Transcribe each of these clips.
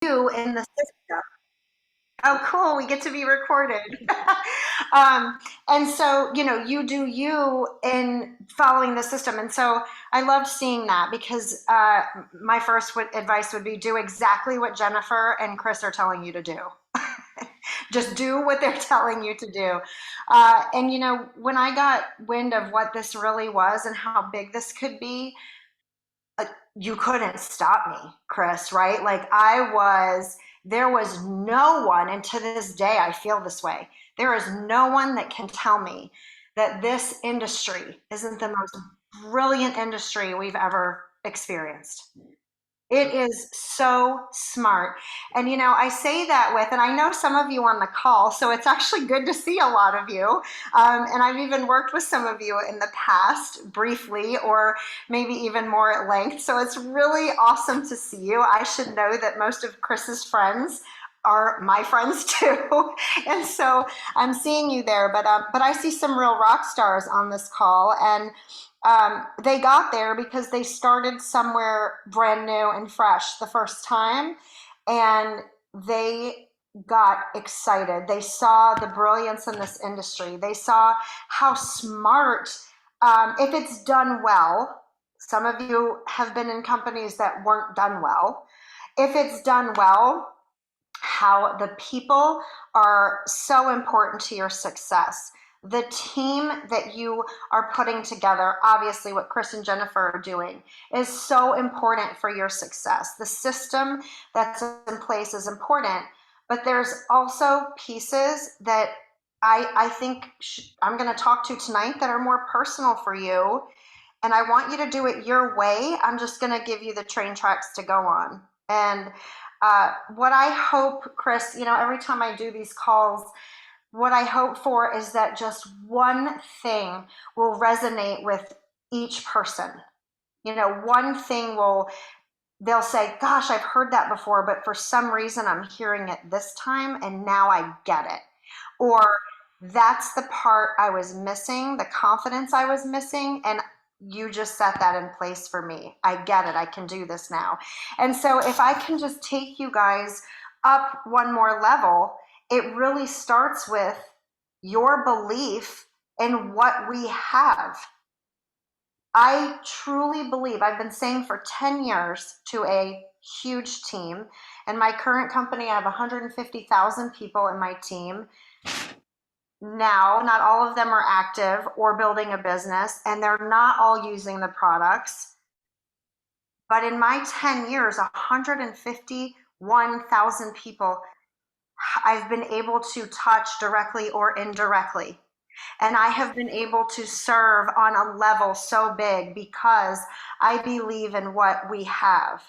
you in the system. Oh, cool. We get to be recorded. And so, you do you in following the system. And so I loved seeing that because my first advice would be do exactly what Jennifer and Chris are telling you to do. Just do what they're telling you to do. And, when I got wind of what this really was and how big this could be, you couldn't stop me, Chris, right? Like there was no one, and to this day, I feel this way. There is no one that can tell me that this industry isn't the most brilliant industry we've ever experienced. It is so smart. And I say that and I know some of you on the call, so it's actually good to see a lot of you. And I've even worked with some of you in the past, briefly, or maybe even more at length. So it's really awesome to see you. I should know that most of Chris's friends are my friends too. And so I'm seeing you there, but I see some real rock stars on this call. And they got there because they started somewhere brand new and fresh the first time, and they got excited. They saw the brilliance in this industry. They saw how smart, if it's done well, some of you have been in companies that weren't done well. If it's done well, how the people are so important to your success. The team that you are putting together, obviously what Chris and Jennifer are doing, is so important for your success. The system that's in place is important, but there's also pieces that I think I'm going to talk to tonight that are more personal for you. And I want you to do it your way. I'm just going to give you the train tracks to go on. And what I hope, Chris, every time I do these calls, what I hope for is that just one thing will resonate with each person. One thing they'll say, gosh, I've heard that before, but for some reason I'm hearing it this time and now I get it. Or that's the part I was missing, the confidence I was missing, and you just set that in place for me. I get it. I can do this now. And so if I can just take you guys up one more level, it really starts with your belief in what we have. I truly believe, I've been saying for 10 years to a huge team. In my current company, I have 150,000 people in my team. Now, not all of them are active or building a business, and they're not all using the products. But in my 10 years, 151,000 people I've been able to touch directly or indirectly. And I have been able to serve on a level so big because I believe in what we have.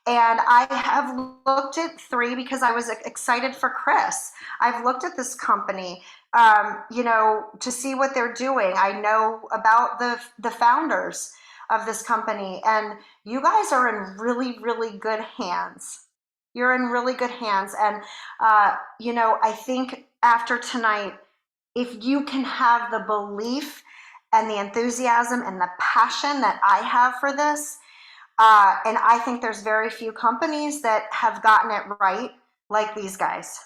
And I have looked at three because I was excited for Chris. I've looked at this company, to see what they're doing. I know about the founders of this company, and you guys are in really, really good hands. You're in really good hands. And, I think after tonight, if you can have the belief and the enthusiasm and the passion that I have for this, and I think there's very few companies that have gotten it right like these guys.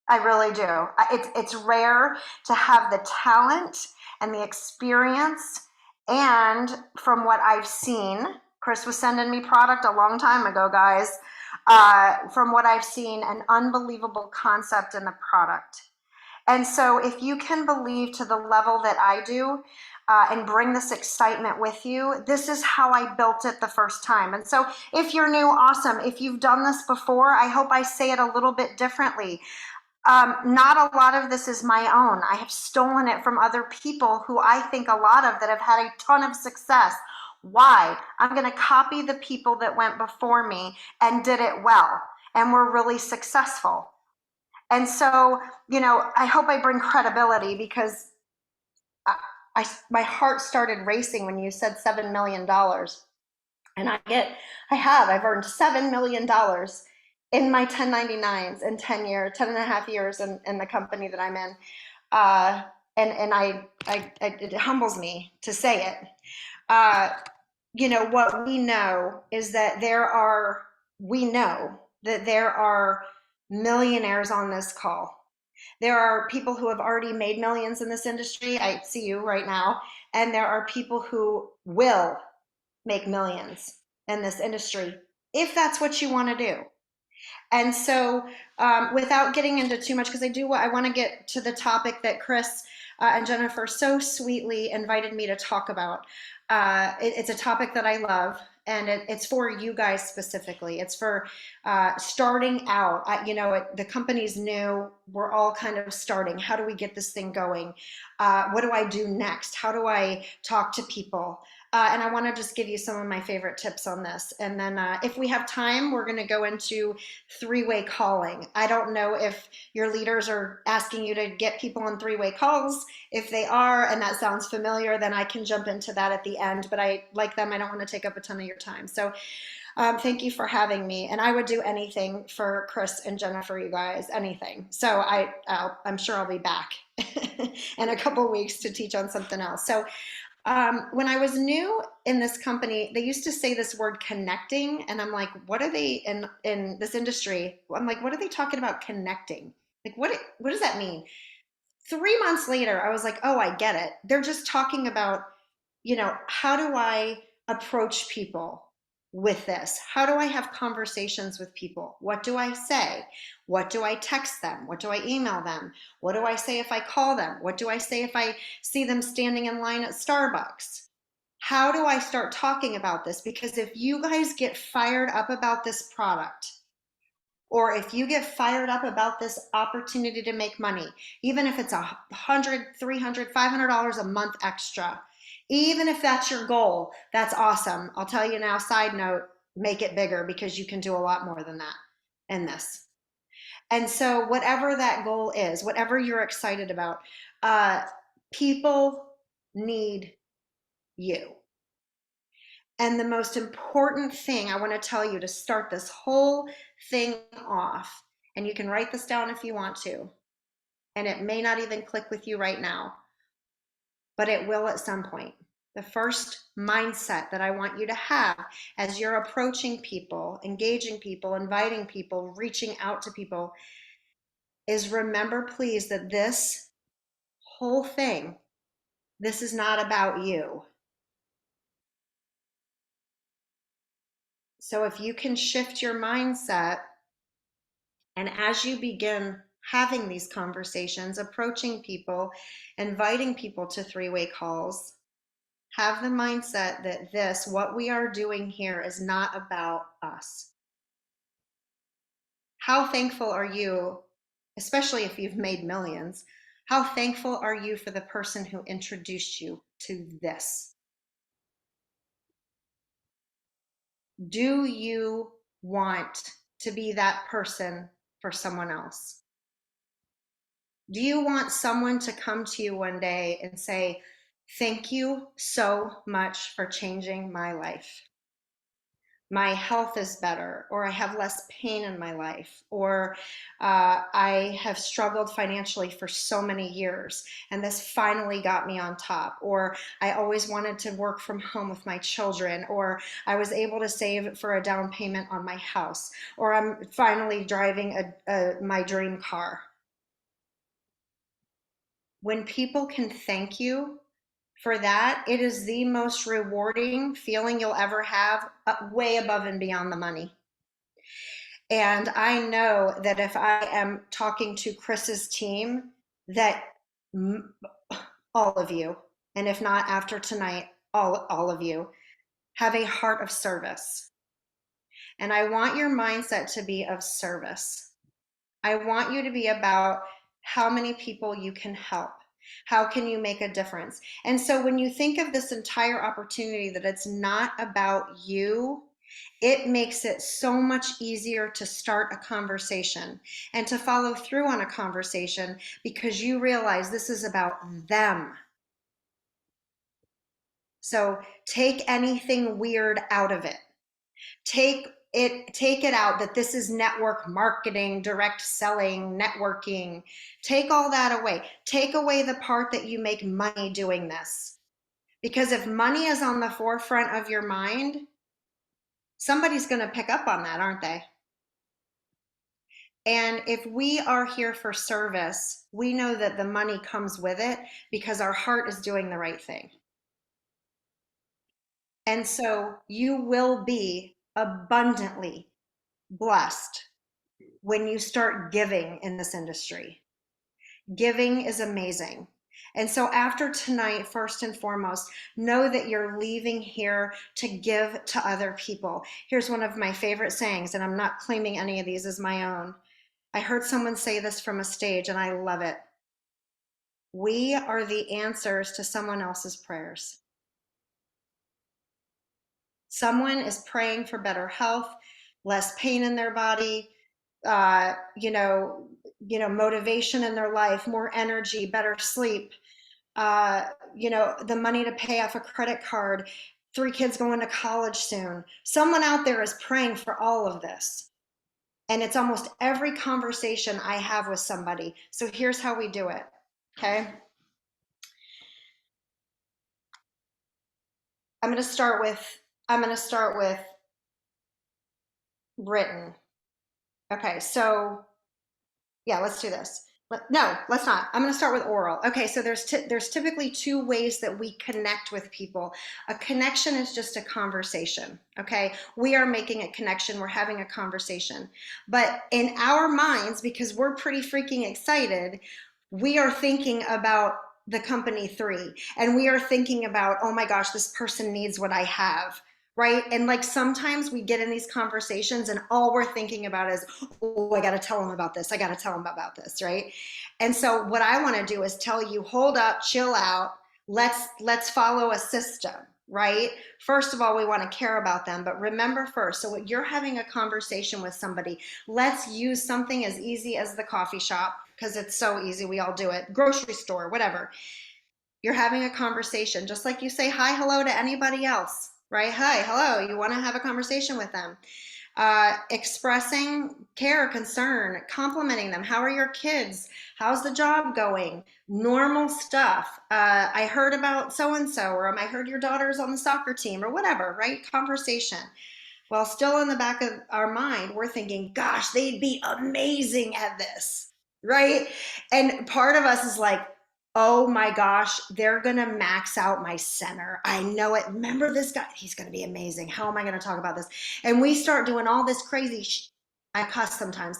I really do. It's rare to have the talent and the experience. And from what I've seen, Chris was sending me product a long time ago, guys. From what I've seen, an unbelievable concept in the product. And so if you can believe to the level that I do, and bring this excitement with you, this is how I built it the first time. And so if you're new, awesome. If you've done this before, I hope I say it a little bit differently. Not a lot of this is my own. I have stolen it from other people who I think a lot of that have had a ton of success. Why? I'm going to copy the people that went before me and did it well and were really successful. And so, I hope I bring credibility because my heart started racing when you said $7 million. And I've earned $7 million in my 1099s in 10 years, 10 and a half years in the company that I'm in. It humbles me to say it. What we know is that we know that there are millionaires on this call. There are people who have already made millions in this industry. I see you right now. And there are people who will make millions in this industry if that's what you want to do. And so, without getting into too much, because I want to get to the topic that Chris and Jennifer so sweetly invited me to talk about. It's a topic that I love, and it's for you guys specifically. It's for starting out. The company's new. We're all kind of starting. How do we get this thing going? What do I do next? How do I talk to people? And I want to just give you some of my favorite tips on this. And then, if we have time, we're going to go into three-way calling. I don't know if your leaders are asking you to get people on three-way calls. If they are, and that sounds familiar, then I can jump into that at the end. But I like them. I don't want to take up a ton of your time. So thank you for having me. And I would do anything for Chris and Jennifer, you guys, anything. So I'm sure I'll be back in a couple weeks to teach on something else. So when I was new in this company, they used to say this word connecting, and I'm like, what are they in this industry? I'm like, what are they talking about connecting? Like, what does that mean? 3 months later, I was like, oh, I get it. They're just talking about, how do I approach people with this? How do I have conversations with people? What do I say? What do I text them? What do I email them? What do I say if I call them? What do I say if I see them standing in line at Starbucks? How do I start talking about this? Because if you guys get fired up about this product, or if you get fired up about this opportunity to make money, even if it's $100, $300, $500 a month extra, even if that's your goal, that's awesome. I'll tell you now, side note, make it bigger, because you can do a lot more than that in this. And so, whatever that goal is, whatever you're excited about, people need you. And the most important thing I want to tell you to start this whole thing off, and you can write this down if you want to, and it may not even click with you right now, but it will at some point. The first mindset that I want you to have as you're approaching people, engaging people, inviting people, reaching out to people, is remember, please, that this whole thing, this is not about you. So if you can shift your mindset, and as you begin having these conversations, approaching people, inviting people to three-way calls, have the mindset that what we are doing here is not about us. How thankful are you, especially if you've made millions, how thankful are you for the person who introduced you to this? Do you want to be that person for someone else? Do you want someone to come to you one day and say, thank you so much for changing my life? My health is better, or I have less pain in my life, or I have struggled financially for so many years, and this finally got me on top, or I always wanted to work from home with my children, or I was able to save for a down payment on my house, or I'm finally driving my dream car. When people can thank you for that, it is the most rewarding feeling you'll ever have, way above and beyond the money. And I know that if I am talking to Chris's team, that all of you, and if not after tonight, all of you, have a heart of service. And I want your mindset to be of service. I want you to be about how many people you can help. How can you make a difference? And so when you think of this entire opportunity, that it's not about you, it makes it so much easier to start a conversation and to follow through on a conversation, because you realize this is about them. So take anything weird out of it. Take it out that this is network marketing, direct selling, networking. Take all that away. Take away the part that you make money doing this. Because if money is on the forefront of your mind, somebody's going to pick up on that, aren't they? And if we are here for service, we know that the money comes with it because our heart is doing the right thing. And so you will be abundantly blessed when you start giving in this industry. Giving is amazing. And so after tonight, first and foremost, know that you're leaving here to give to other people. Here's one of my favorite sayings, and I'm not claiming any of these as my own. I heard someone say this from a stage, and I love it. We are the answers to someone else's prayers. Someone is praying for better health, less pain in their body, uh, you know, motivation in their life, more energy, better sleep, the money to pay off a credit card, 3 kids going to college soon. Someone out there is praying for all of this. And it's almost every conversation I have with somebody. So here's how we do it. Okay. I'm going to start with written. Okay. So yeah, let's do this. No, let's not. I'm going to start with oral. Okay, so there's typically two ways that we connect with people. A connection is just a conversation. Okay, we are making a connection. We're having a conversation. But in our minds, because we're pretty freaking excited, we are thinking about the company three, and we are thinking about, oh my gosh, this person needs what I have. Right. And like sometimes we get in these conversations and all we're thinking about is, oh, I got to tell them about this. I got to tell them about this. Right. And so what I want to do is tell you, hold up, chill out. Let's follow a system. Right. First of all, we want to care about them, but remember first. So when you're having a conversation with somebody, let's use something as easy as the coffee shop, because it's so easy. We all do it. Grocery store, whatever. You're having a conversation, just like you say hi, hello to anybody else, right? Hi, hello. You want to have a conversation with them. Expressing care, concern, complimenting them. How are your kids? How's the job going? Normal stuff. I heard about so and so, or I heard your daughter's on the soccer team, or whatever, right? Conversation. Well, still in the back of our mind, we're thinking, gosh, they'd be amazing at this, right? And part of us is like, oh my gosh, they're going to max out my center. I know it. Remember this guy? He's going to be amazing. How am I going to talk about this? And we start doing all this crazy I cuss sometimes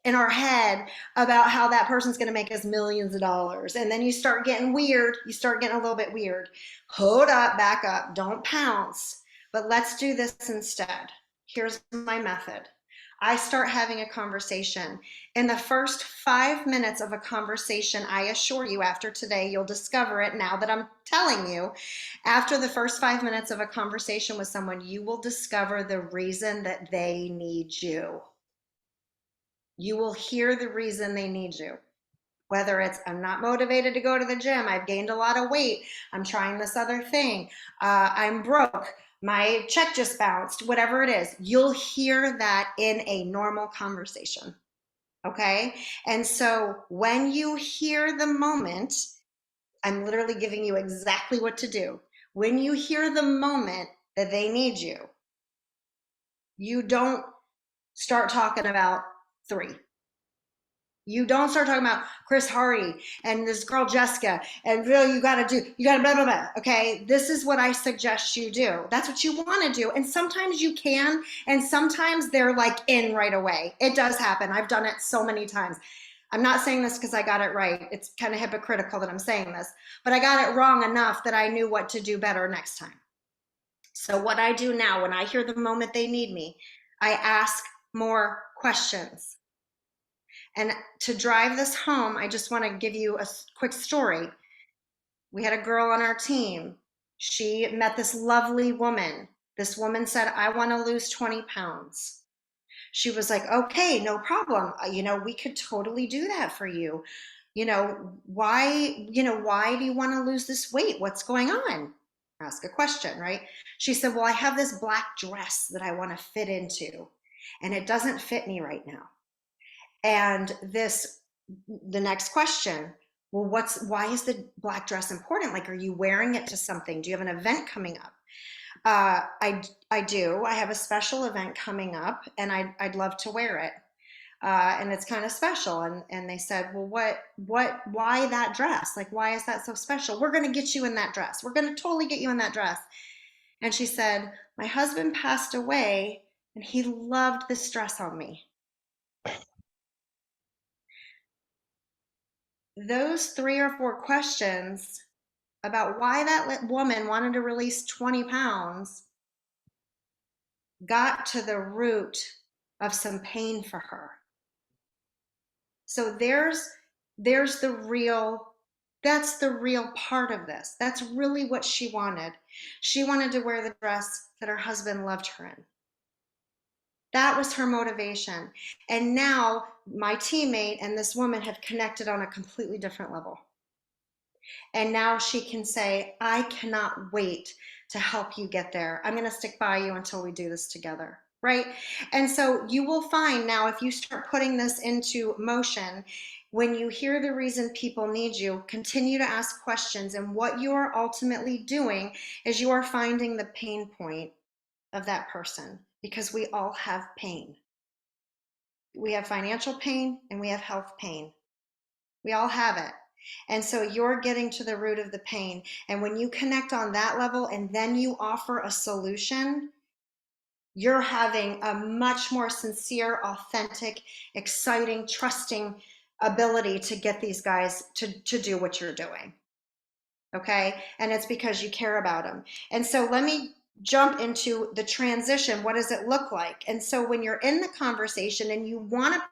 in our head about how that person's going to make us millions of dollars. And then you start getting weird. You start getting a little bit weird. Hold up, back up. Don't pounce. But let's do this instead. Here's my method. I start having a conversation. In the first 5 minutes of a conversation, I assure you, after today, you'll discover it now that I'm telling you. After the first 5 minutes of a conversation with someone, you will discover the reason that they need you. You will hear the reason they need you. Whether it's, I'm not motivated to go to the gym, I've gained a lot of weight, I'm trying this other thing, I'm broke, my check just bounced, whatever it is, you'll hear that in a normal conversation. Okay? And so when you hear the moment, I'm literally giving you exactly what to do. When you hear the moment that they need you, you don't start talking about three. You don't start talking about Chris Hardy and this girl Jessica and really you got to blah, blah, blah. Okay. This is what I suggest you do. That's what you want to do. And sometimes you can, and sometimes they're like in right away. It does happen. I've done it so many times. I'm not saying this because I got it right. It's kind of hypocritical that I'm saying this, but I got it wrong enough that I knew what to do better next time. So what I do now, when I hear the moment they need me, I ask more questions. And to drive this home, I just want to give you a quick story. We had a girl on our team. She met this lovely woman. This woman said, I want to lose 20 pounds. She was like, okay, no problem. We could totally do that for you. Why do you want to lose this weight? What's going on? Ask a question, right? She said, well, I have this black dress that I want to fit into, and it doesn't fit me right now. And the next question, well, why is the black dress important? Like, are you wearing it to something? Do you have an event coming up? I do. I have a special event coming up, and I'd love to wear it. and it's kind of special. And they said, well, why that dress? Like, why is that so special? We're going to get you in that dress. We're going to totally get you in that dress. And she said, my husband passed away and he loved this dress on me. Those 3 or 4 questions about why that woman wanted to release 20 pounds got to the root of some pain for her. So there's the real, that's the real part of this. That's really what she wanted. She wanted to wear the dress that her husband loved her in. That was her motivation. And now my teammate and this woman have connected on a completely different level. And now she can say, I cannot wait to help you get there. I'm going to stick by you until we do this together. Right? And so you will find now, if you start putting this into motion, when you hear the reason people need you, continue to ask questions. And what you are ultimately doing is you are finding the pain point of that person, because we all have pain. We have financial pain and we have health pain. We all have it. And so you're getting to the root of the pain. And when you connect on that level and then you offer a solution, you're having a much more sincere, authentic, exciting, trusting ability to get these guys to do what you're doing. Okay? And it's because you care about them. And so let me jump into the transition. What does it look like? And so when you're in the conversation and you want to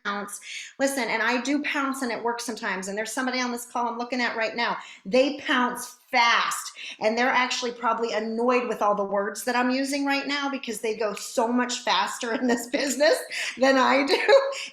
pounce, listen, and I do pounce and it works sometimes. And there's somebody on this call I'm looking at right now. They pounce fast and they're actually probably annoyed with all the words that I'm using right now because they go so much faster in this business than I do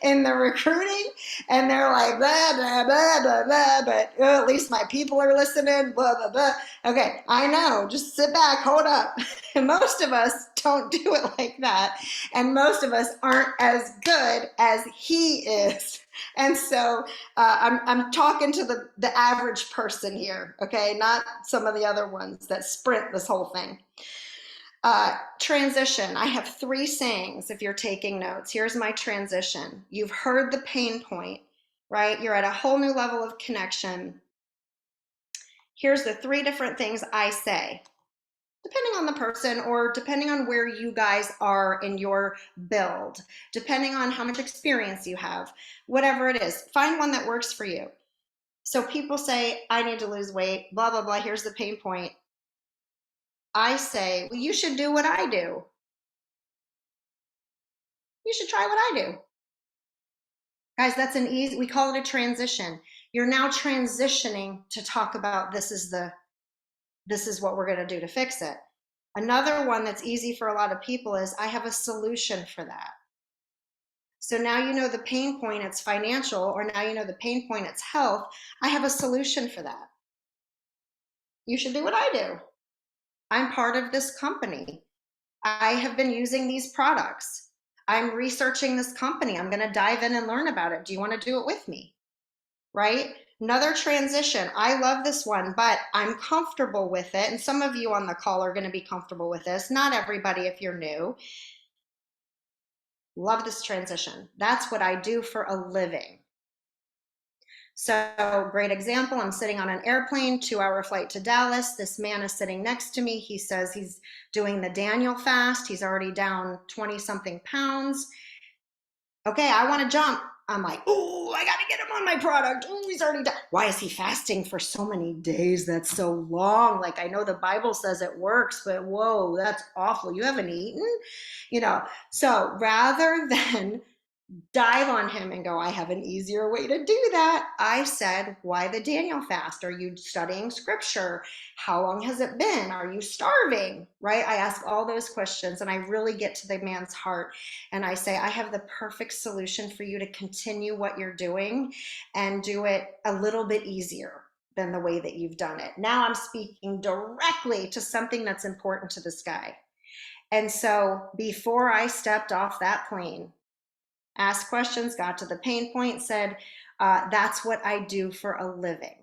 in the recruiting. And they're like, blah, blah, blah, blah, blah, but at least my people are listening, blah, blah, blah. Okay, I know, just sit back, hold up. And most of us don't do it like that. And most of us aren't as good as he is. And so I'm talking to the average person here, okay? Not some of the other ones that sprint this whole thing. Transition. I have 3 sayings if you're taking notes. Here's my transition. You've heard the pain point, right? You're at a whole new level of connection. Here's the 3 different things I say, depending on the person or depending on where you guys are in your build, depending on how much experience you have, whatever it is, find one that works for you. So people say, I need to lose weight, blah, blah, blah. Here's the pain point. I say, well, you should do what I do. You should try what I do. Guys, that's an easy, we call it a transition. You're now transitioning to talk about this is what we're going to do to fix it. Another one that's easy for a lot of people is I have a solution for that. So now you know the pain point, it's financial, or now you know the pain point, it's health. I have a solution for that. You should do what I do. I'm part of this company. I have been using these products. I'm researching this company. I'm going to dive in and learn about it. Do you want to do it with me? Right? Another transition. I love this one, but I'm comfortable with it. And some of you on the call are going to be comfortable with this. Not everybody if you're new. Love this transition. That's what I do for a living. So great example. I'm sitting on an airplane, 2-hour flight to Dallas. This man is sitting next to me. He says he's doing the Daniel fast. He's already down 20 something pounds. Okay, I want to jump. I'm like, oh, I got to get him on my product. Oh, he's already done. Why is he fasting for so many days? That's so long. Like, I know the Bible says it works, but whoa, that's awful. You haven't eaten? So rather than dive on him and go, I have an easier way to do that, I said, why the Daniel fast? Are you studying scripture? How long has it been? Are you starving? Right? I ask all those questions and I really get to the man's heart. And I say, I have the perfect solution for you to continue what you're doing and do it a little bit easier than the way that you've done it. Now I'm speaking directly to something that's important to this guy. And so before I stepped off that plane, asked questions, got to the pain point, said, that's what I do for a living.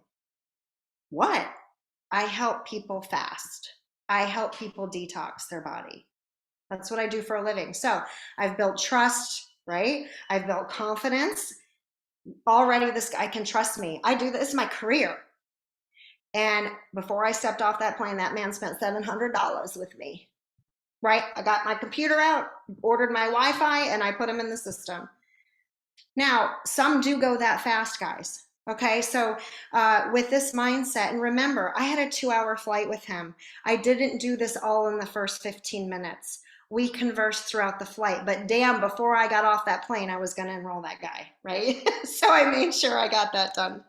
What? I help people fast. I help people detox their body. That's what I do for a living. So I've built trust right? I've built confidence. Already this guy can trust me. I do this, my career. And before I stepped off that plane, that man spent $700 with me, right? I got my computer out, ordered my Wi-Fi, and I put him in the system. Now, some do go that fast, guys. Okay, so with this mindset, and remember, I had a 2-hour flight with him. I didn't do this all in the first 15 minutes. We conversed throughout the flight, but damn, before I got off that plane, I was going to enroll that guy, right? So I made sure I got that done.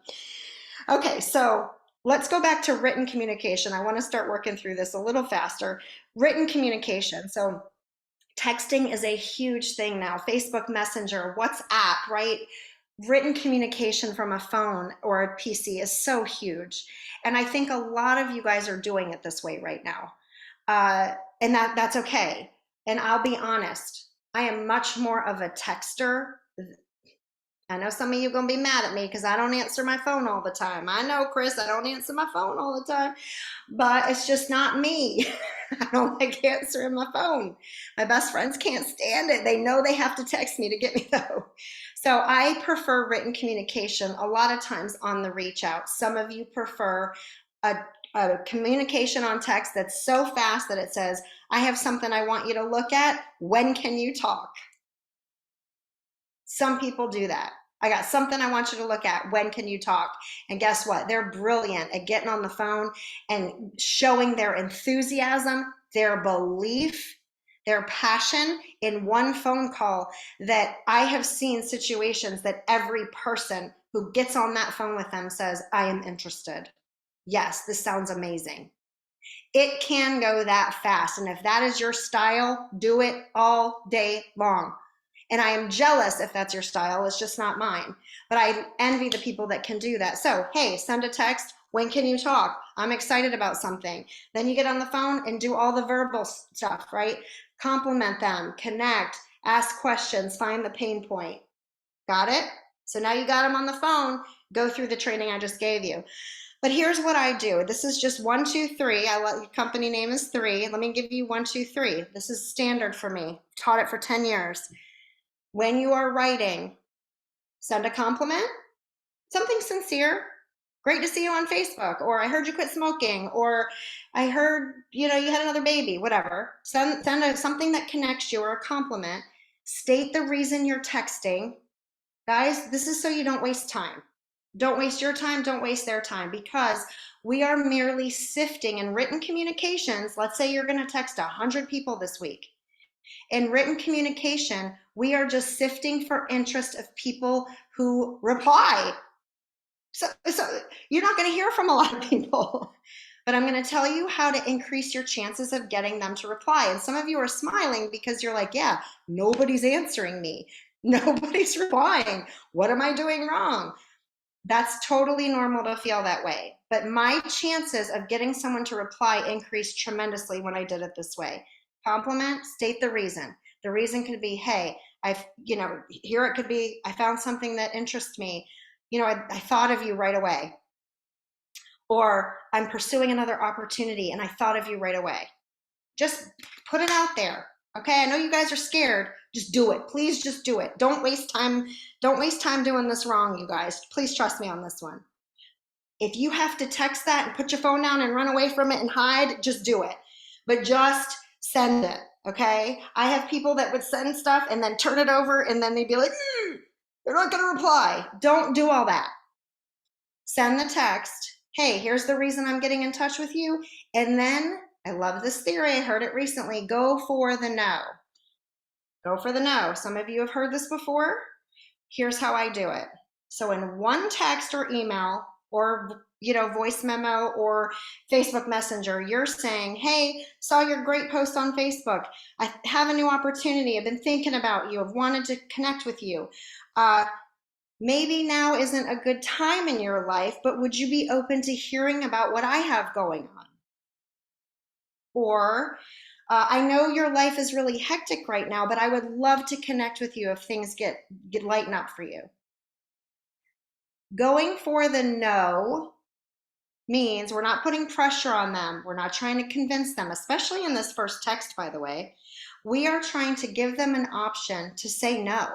Okay, so let's go back to written communication. I want to start working through this a little faster. Written communication. So texting is a huge thing now. Facebook Messenger, WhatsApp, right? Written communication from a phone or a PC is so huge. And I think a lot of you guys are doing it this way right now. And that's okay. And I'll be honest, I am much more of a texter. I know some of you are going to be mad at me because I don't answer my phone all the time. I know, Chris, I don't answer my phone all the time, but it's just not me. I don't like answering my phone. My best friends can't stand it. They know they have to text me to get me though. So I prefer written communication a lot of times on the reach out. Some of you prefer a communication on text that's so fast that it says, I have something I want you to look at. When can you talk? Some people do that. I got something I want you to look at. When can you talk? And guess what? They're brilliant at getting on the phone and showing their enthusiasm, their belief, their passion in one phone call, that I have seen situations that every person who gets on that phone with them says, I am interested. Yes, this sounds amazing. It can go that fast. And if that is your style, do it all day long. And I am jealous if that's your style. It's just not mine. But I envy the people that can do that. So, hey, send a text. When can you talk? I'm excited about something. Then you get on the phone and do all the verbal stuff, right? Compliment them, connect, ask questions, find the pain point. Got it? So now you got them on the phone. Go through the training I just gave you. But here's what I do. This is just 1, 2, 3. Your company name is 3. Let me give you 1, 2, 3. This is standard for me. Taught it for 10 years. When you are writing, send a compliment, something sincere. Great to see you on Facebook, or I heard you quit smoking, or I heard, you had another baby, whatever. Send something that connects you, or a compliment. State the reason you're texting. Guys, this is so you don't waste time. Don't waste your time, don't waste their time, because we are merely sifting in written communications. Let's say you're going to text 100 people this week. In written communication, we are just sifting for interest of people who reply. So you're not going to hear from a lot of people, but I'm going to tell you how to increase your chances of getting them to reply. And some of you are smiling because you're like, yeah, nobody's answering me. Nobody's replying. What am I doing wrong? That's totally normal to feel that way. But my chances of getting someone to reply increased tremendously when I did it this way. Compliment, state the reason. The reason could be, hey, here it could be, I found something that interests me. I thought of you right away. Or I'm pursuing another opportunity and I thought of you right away. Just put it out there. Okay, I know you guys are scared. Just do it. Please just do it. Don't waste time. Don't waste time doing this wrong, you guys. Please trust me on this one. If you have to text that and put your phone down and run away from it and hide, just do it. But just send it, okay? I have people that would send stuff and then turn it over and then they'd be like, they're not going to reply. Don't do all that. Send the text. Hey, here's the reason I'm getting in touch with you. And then, I love this theory. I heard it recently. Go for the no. Go for the no. Some of you have heard this before. Here's how I do it. So in one text or email or voice memo or Facebook Messenger, you're saying, hey, saw your great post on Facebook. I have a new opportunity. I've been thinking about you. I've wanted to connect with you. Maybe now isn't a good time in your life, but would you be open to hearing about what I have going on? Or, I know your life is really hectic right now, but I would love to connect with you if things get lighten up for you. Going for the no means we're not putting pressure on them. We're not trying to convince them, especially in this first text, by the way. We are trying to give them an option to say no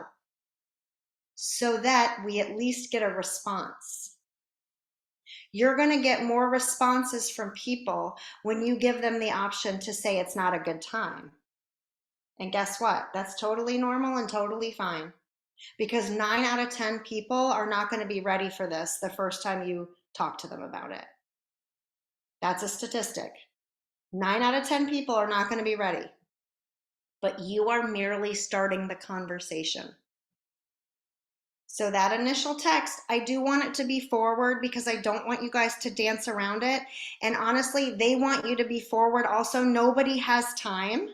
so that we at least get a response. You're going to get more responses from people when you give them the option to say it's not a good time. And guess what? That's totally normal and totally fine, because 9 out of 10 people are not going to be ready for this the first time you talk to them about it. That's a statistic. 9 out of 10 people are not going to be ready, but you are merely starting the conversation. So that initial text, I do want it to be forward because I don't want you guys to dance around it. And honestly, they want you to be forward also. Nobody has time.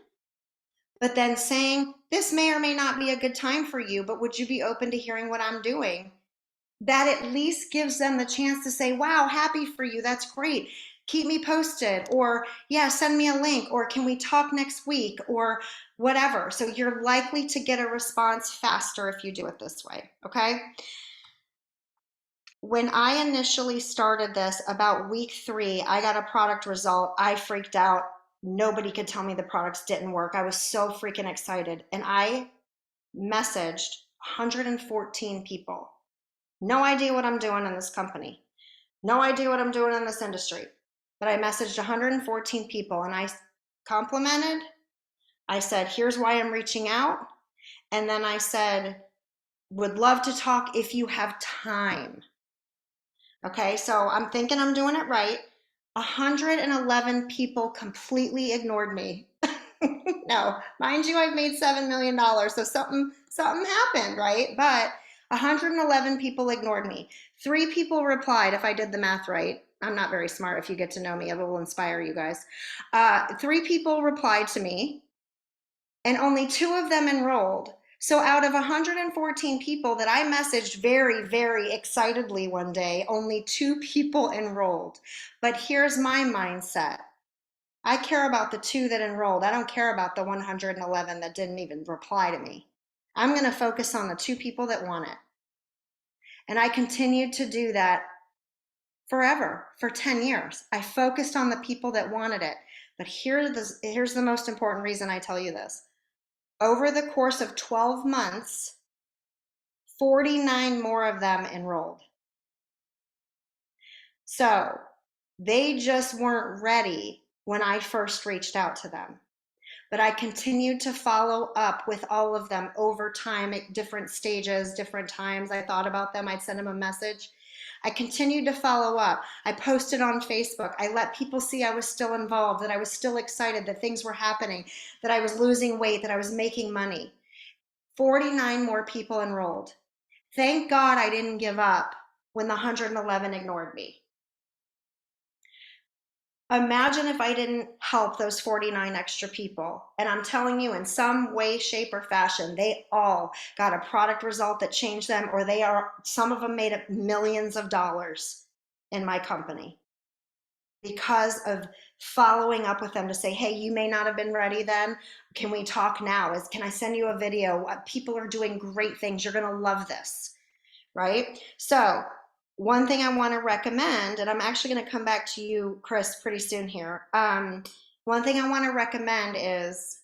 But then saying, this may or may not be a good time for you, but would you be open to hearing what I'm doing? That at least gives them the chance to say, wow, happy for you. That's great. Keep me posted, or yeah, send me a link, or can we talk next week, or whatever. So you're likely to get a response faster if you do it this way, okay? When I initially started this, about week 3, I got a product result. I freaked out. Nobody could tell me the products didn't work. I was so freaking excited. And I messaged 114 people. No idea what I'm doing in this company. No idea what I'm doing in this industry. But I messaged 114 people and I complimented. I said, here's why I'm reaching out. And then I said, would love to talk if you have time. Okay, so I'm thinking I'm doing it right. 111 people completely ignored me. No, mind you, I've made $7 million, so something happened, right? But 111 people ignored me. 3 people replied, if I did the math right. I'm not very smart. If you get to know me, it will inspire you guys. 3 people replied to me, and only 2 of them enrolled. So out of 114 people that I messaged very, very excitedly one day, only 2 people enrolled. But here's my mindset. I care about the 2 that enrolled. I don't care about the 111 that didn't even reply to me. I'm going to focus on the 2 people that want it. And I continued to do that forever, for 10 years. I focused on the people that wanted it. But here's the most important reason I tell you this. Over the course of 12 months, 49 more of them enrolled. So they just weren't ready when I first reached out to them. But I continued to follow up with all of them over time at different stages, different times. I thought about them. I'd send them a message. I continued to follow up. I posted on Facebook. I let people see I was still involved, that I was still excited, that things were happening, that I was losing weight, that I was making money. 49 more people enrolled. Thank God I didn't give up when the 111 ignored me. Imagine if I didn't help those 49 extra people. And I'm telling you, in some way, shape, or fashion, they all got a product result that changed them, or some of them made millions of dollars in my company because of following up with them to say, hey, you may not have been ready then. Can we talk now? Can I send you a video? People are doing great things. You're going to love this, right? So one thing I want to recommend, and I'm actually going to come back to you, Chris, pretty soon here. One thing I want to recommend is,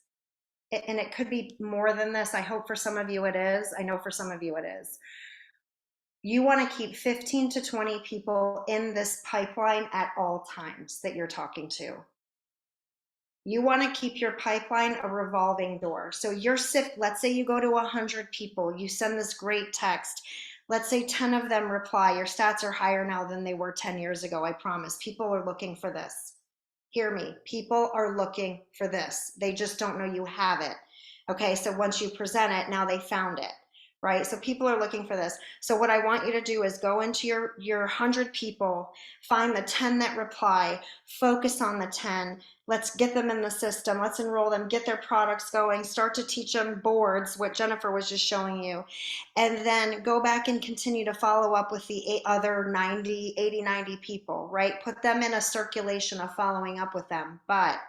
and it could be more than this. I hope for some of you it is. I know for some of you it is. You want to keep 15 to 20 people in this pipeline at all times that you're talking to. You want to keep your pipeline a revolving door. So let's say you go to 100 people, you send this great text. Let's say 10 of them reply. Your stats are higher now than they were 10 years ago, I promise. People are looking for this. Hear me. People are looking for this. They just don't know you have it. Okay, so once you present it, now they found it, right? So people are looking for this. So what I want you to do is go into your 100 people, find the 10 that reply, focus on the 10. Let's get them in the system. Let's enroll them, get their products going, start to teach them boards, what Jennifer was just showing you. And then go back and continue to follow up with the other 80, 90 people, right? Put them in a circulation of following up with them. But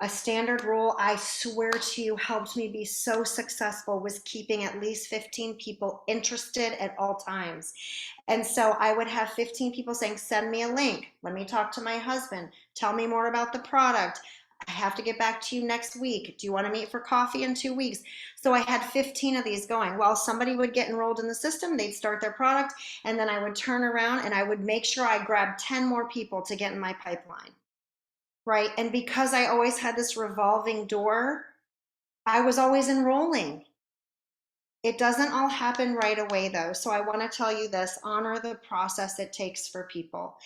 a standard rule, I swear to you, helped me be so successful, was keeping at least 15 people interested at all times. And so I would have 15 people saying, send me a link. Let me talk to my husband. Tell me more about the product. I have to get back to you next week. Do you want to meet for coffee in 2 weeks? So I had 15 of these going. Well, somebody would get enrolled in the system, they'd start their product, and then I would turn around and I would make sure I grabbed 10 more people to get in my pipeline, right? And because I always had this revolving door, I was always enrolling. It doesn't all happen right away though. So I want to tell you this, honor the process it takes for people.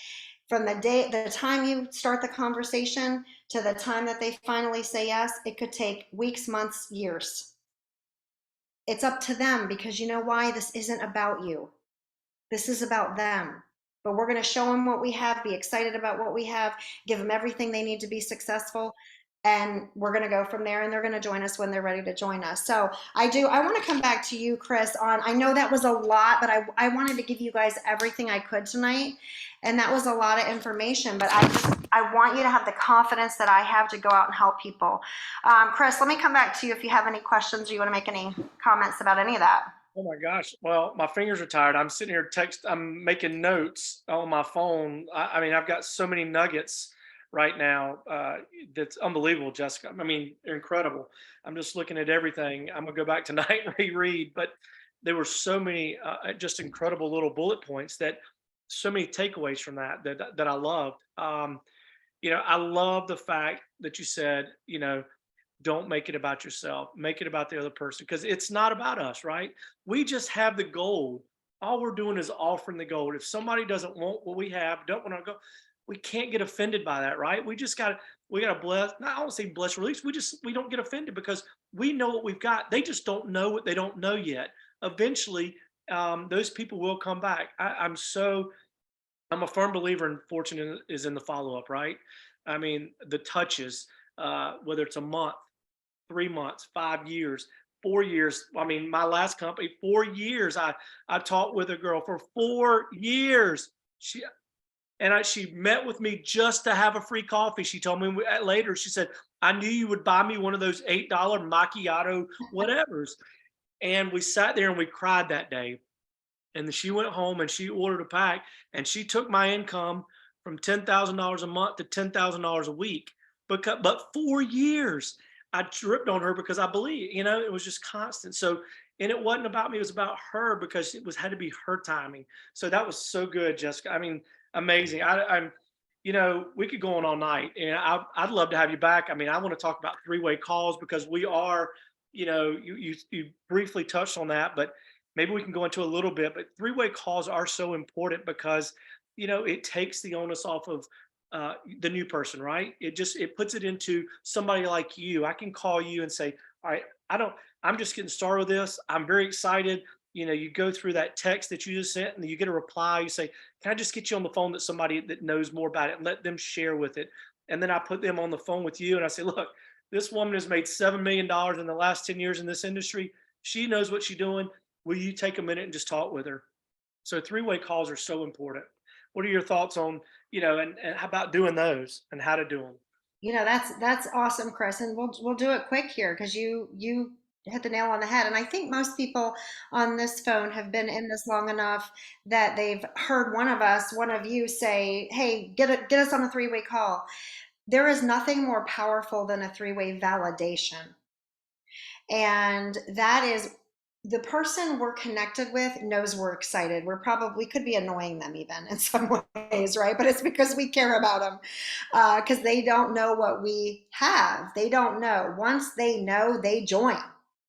From the time you start the conversation to the time that they finally say yes, it could take weeks, months, years. It's up to them because you know why? This isn't about you. This is about them. But we're going to show them what we have, be excited about what we have, give them everything they need to be successful. And we're going to go from there, and they're going to join us when they're ready to join us. So I want to come back to you, Chris, on, I know that was a lot, but I wanted to give you guys everything I could tonight. And that was a lot of information, but I want you to have the confidence that I have to go out and help people. Chris, let me come back to you if you have any questions or you want to make any comments about any of that. Oh my gosh. Well, my fingers are tired. I'm sitting here I'm making notes on my phone. I mean, I've got so many nuggets right now. That's unbelievable, Jessica. I mean, they're incredible. I'm just looking at everything. I'm gonna go back tonight and reread, but there were so many just incredible little bullet points that so many takeaways from that I loved. I love the fact that you said, don't make it about yourself, make it about the other person, because it's not about us, right? We just have the gold. All we're doing is offering the gold. If somebody doesn't want what we have, don't want to go, we can't get offended by that, right? We got to bless, not, I don't say bless release, we don't get offended because we know what we've got. They just don't know what they don't know yet. Eventually those people will come back. I'm a firm believer in fortune is in the follow-up, right? I mean, the touches, whether it's a month, 3 months, 5 years, 4 years. I mean, my last company, 4 years. I taught with a girl for 4 years. She met with me just to have a free coffee. She told me later, she said, I knew you would buy me one of those $8 macchiato whatevers. And we sat there and we cried that day. And then she went home and she ordered a pack, and she took my income from $10,000 a month to $10,000 a week. But 4 years I tripped on her because I believe, it was just constant. So, and it wasn't about me, it was about her because had to be her timing. So that was so good, Jessica. I mean, amazing. We could go on all night, and I'd love to have you back. I mean, I want to talk about three-way calls because we are, you briefly touched on that, but maybe we can go into a little bit. But three-way calls are so important because it takes the onus off of the new person, right? It puts it into somebody like you. I can call you and say, all right, I'm just getting started with this. I'm very excited. You go through that text that you just sent and you get a reply. You say, can I just get you on the phone with somebody that knows more about it and let them share with it? And then I put them on the phone with you and I say, look, this woman has made $7 million in the last 10 years in this industry. She knows what she's doing. Will you take a minute and just talk with her? So three-way calls are so important. What are your thoughts on, and how about doing those and how to do them? That's awesome, Chris, and we'll do it quick here because you hit the nail on the head. And I think most people on this phone have been in this long enough that they've heard one of you say, "Hey, get us on a three-way call." There is nothing more powerful than a three-way validation. And that is the person we're connected with knows we're excited. We could be annoying them even in some ways, right? But it's because we care about them because they don't know what we have. They don't know. Once they know, they join.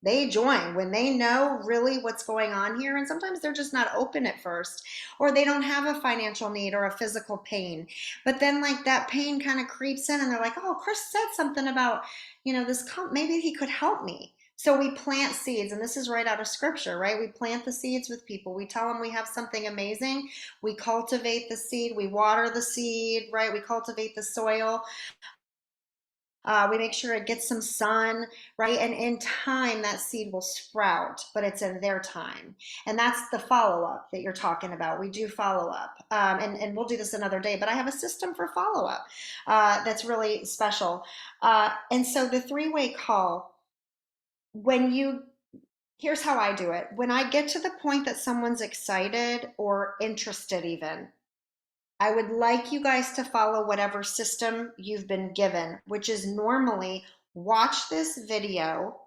They join when they know really what's going on here. And sometimes they're just not open at first, or they don't have a financial need or a physical pain. But then, like, that pain kind of creeps in, and they're like, oh, Chris said something about, maybe he could help me. So we plant seeds, and this is right out of scripture, right? We plant the seeds with people. We tell them we have something amazing. We cultivate the seed. We water the seed, right? We cultivate the soil. We make sure it gets some sun, right? And in time, that seed will sprout, but it's in their time. And that's the follow up that you're talking about. We do follow up. And we'll do this another day, but I have a system for follow up that's really special. And so the three-way call, when you here's how I do it. When I get to the point that someone's excited or interested even, I would like you guys to follow whatever system you've been given, which is normally watch this video